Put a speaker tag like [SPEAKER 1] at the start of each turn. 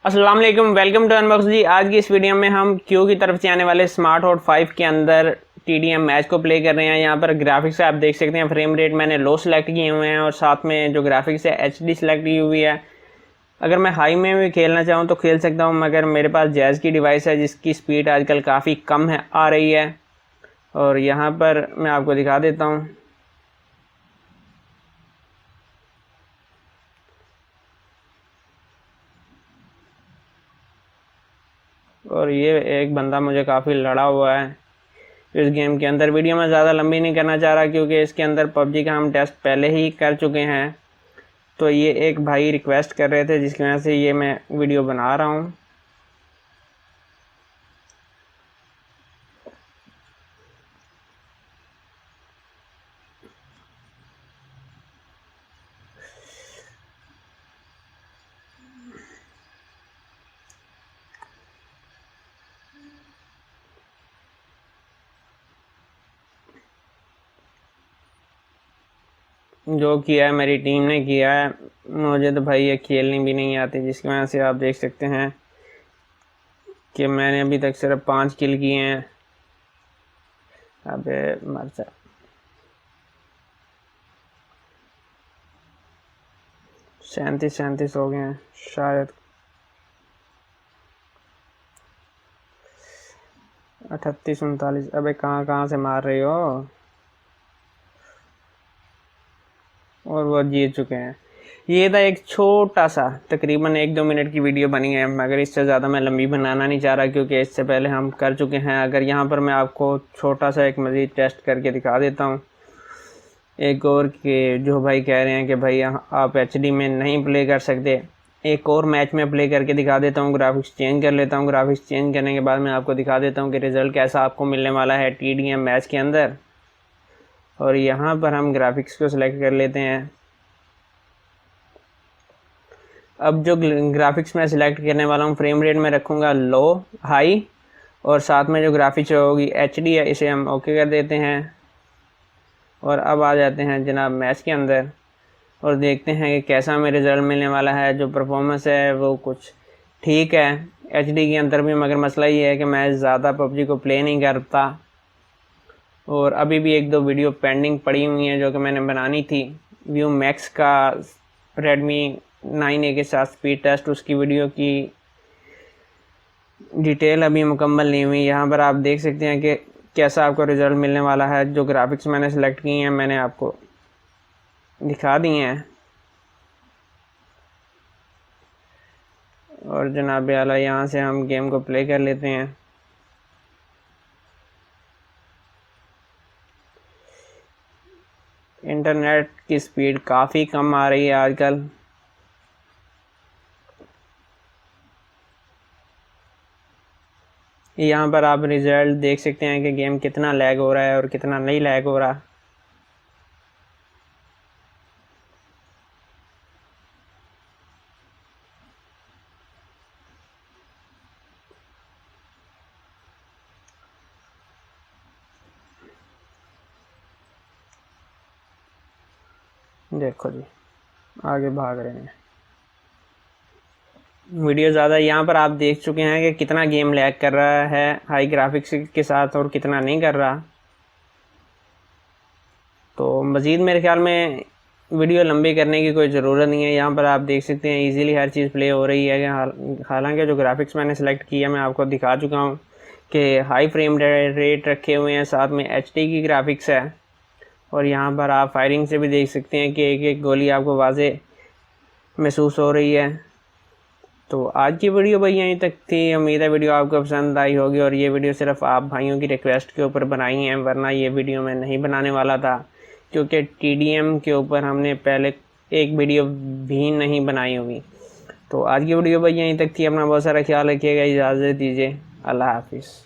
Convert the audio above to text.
[SPEAKER 1] अस्सलाम वालेकुम, welcome to unbox जी। आज की इस वीडियो में हम क्यू की तरफ से आने वाले स्मार्ट हॉट 5 के अंदर TDM मैच को प्ले कर रहे हैं। यहाँ पर ग्राफिक्स आप देख सकते हैं, फ्रेम रेट मैंने लो सेलेक्ट किए हुए हैं और साथ में जो ग्राफिक्स है HD सेलेक्ट की हुई है। अगर मैं हाई में भी खेलना चाहूँ तो खेल सकता हूँ, मगर मेरे पास जैज़ की डिवाइस है जिसकी स्पीड आजकल काफ़ी कम है आ रही है। और यहाँ पर मैं आपको दिखा देता हूँ। और ये एक बंदा मुझे काफ़ी लड़ा हुआ है इस गेम के अंदर। वीडियो में ज़्यादा लंबी नहीं करना चाह रहा क्योंकि इसके अंदर PUBG का हम टेस्ट पहले ही कर चुके हैं। तो ये एक भाई रिक्वेस्ट कर रहे थे जिसकी वजह से ये मैं वीडियो बना रहा हूँ। जो किया है मेरी टीम ने किया है, मुझे तो भाई ये खेलनी भी नहीं आती, जिसकी वजह से आप देख सकते हैं कि मैंने अभी तक सिर्फ 5 किल किए हैं। अबे मर जा। 37 हो गए हैं शायद, 38 39। अबे कहाँ से मार रही हो? और वो जीत चुके हैं। ये था एक छोटा सा तकरीबन 1-2 मिनट की वीडियो बनी है, मगर इससे ज़्यादा मैं लंबी बनाना नहीं चाह रहा क्योंकि इससे पहले हम कर चुके हैं। अगर यहाँ पर मैं आपको छोटा सा एक मज़ीद टेस्ट करके दिखा देता हूँ एक और, कि जो भाई कह रहे हैं कि भाई आप HD में नहीं प्ले कर सकते, एक और मैच में प्ले करके दिखा देता हूँ। ग्राफिक्स चेंज कर लेता हूँ। ग्राफिक्स चेंज करने के बाद मैं आपको दिखा देता हूँ कि रिज़ल्ट कैसा आपको मिलने वाला है TDM मैच के अंदर। और यहाँ पर हम ग्राफिक्स को सिलेक्ट कर लेते हैं। अब जो ग्राफिक्स मैं सिलेक्ट करने वाला हूँ, फ्रेम रेट में रखूँगा लो हाई, और साथ में जो ग्राफिक्स होगी HD है, इसे हम ओके कर देते हैं। और अब आ जाते हैं जनाब मैच के अंदर और देखते हैं कि कैसा हमें रिज़ल्ट मिलने वाला है। जो परफॉर्मेंस है वो कुछ ठीक है HD के अंदर भी, मगर मसला ये है कि मैं ज़्यादा PUBG को प्ले नहीं करता और अभी भी 1-2 वीडियो पेंडिंग पड़ी हुई हैं जो कि मैंने बनानी थी। व्यू मैक्स का Redmi 9A के साथ स्पीड टेस्ट, उसकी वीडियो की डिटेल अभी मुकम्मल नहीं हुई। यहाँ पर आप देख सकते हैं कि कैसा आपको रिज़ल्ट मिलने वाला है। जो ग्राफिक्स मैंने सेलेक्ट किए हैं मैंने आपको दिखा दिए हैं। और जनाब आला यहाँ से हम गेम को प्ले कर लेते हैं। इंटरनेट की स्पीड काफ़ी कम आ रही है आजकल। यहाँ पर आप रिज़ल्ट देख सकते हैं कि गेम कितना लैग हो रहा है और कितना नहीं लैग हो रहा। देखो जी, आगे भाग रहे हैं। वीडियो ज़्यादा यहाँ पर आप देख चुके हैं कि कितना गेम लैग कर रहा है हाई ग्राफिक्स के साथ और कितना नहीं कर रहा। तो मज़ीद मेरे ख्याल में वीडियो लंबी करने की कोई ज़रूरत नहीं है। यहाँ पर आप देख सकते हैं इजीली हर चीज़ प्ले हो रही है। हालांकि जो ग्राफिक्स मैंने सेलेक्ट किया मैं आपको दिखा चुका हूँ कि हाई फ्रेम रेट रखे हुए हैं, साथ में HD की ग्राफिक्स है। और यहाँ पर आप फायरिंग से भी देख सकते हैं कि एक एक गोली आपको वाज़े महसूस हो रही है। तो आज की वीडियो भाई यहीं तक थी। उम्मीद है वीडियो आपको पसंद आई होगी। और ये वीडियो सिर्फ आप भाइयों की रिक्वेस्ट के ऊपर बनाई है, वरना ये वीडियो मैं नहीं बनाने वाला था क्योंकि TDM के ऊपर हमने पहले एक वीडियो भी नहीं बनाई हुई। तो आज की वीडियो भाई यहीं तक थी। अपना बहुत सारा ख्याल रखिएगा, इजाज़त दीजिए, अल्लाह हाफिज़।